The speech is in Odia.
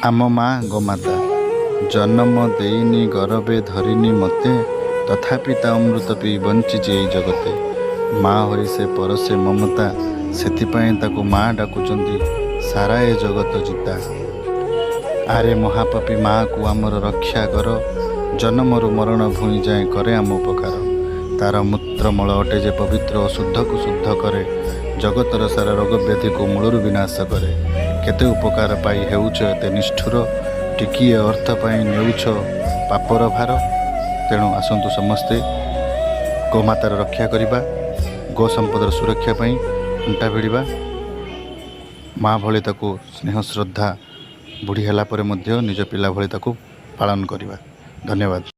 ଆମ ମା ଗୋମାତା ଜନମ ଦେଇନି ଗରବେ ଧରିନି ମତେ, ତଥାପି ତା ଅମୃତ ପିଇ ବଞ୍ଚିଛି ଏଇ ଜଗତେ। ମା ହୋଇ ସେ ପରସେ ମମତା, ସେଥିପାଇଁ ତାକୁ ମା ଡାକୁଛନ୍ତି ସାରା ଏ ଜଗତ ଜିତା। ଆରେ ମହାପାପୀ ମା'କୁ ଆମର ରକ୍ଷା କର, ଜନମରୁ ମରଣ ଭୂଇଁ ଯାଏ କରେ ଆମ ଉପକାର। ତାର ମୂତ୍ରମଳ ଅଟେ ଯେ ପବିତ୍ର ଓ ଶୁଦ୍ଧକୁ ଶୁଦ୍ଧ କରେ, ଜଗତର ସାରା ରୋଗ ବ୍ୟାଧିକୁ ମୂଳରୁ ବିନାଶ କରେ। କେତେ ଉପକାର ପାଇ ହେଉଛ ଏତେ ନିଷ୍ଠୁର, ଟିକିଏ ଅର୍ଥ ପାଇଁ ନେଉଛ ପାପର ଭାର। ତେଣୁ ଆସନ୍ତୁ ସମସ୍ତେ ଗୋମାତାର ରକ୍ଷା କରିବା, ଗୋ ସମ୍ପଦର ସୁରକ୍ଷା ପାଇଁ ଅଣ୍ଟା ଭିଡ଼ିବା। ମା ଭଳି ତାକୁ ସ୍ନେହ ଶ୍ରଦ୍ଧା, ବୁଢ଼ୀ ହେଲା ପରେ ମଧ୍ୟ ନିଜ ପିଲା ଭଳି ତାକୁ ପାଳନ କରିବା। ଧନ୍ୟବାଦ।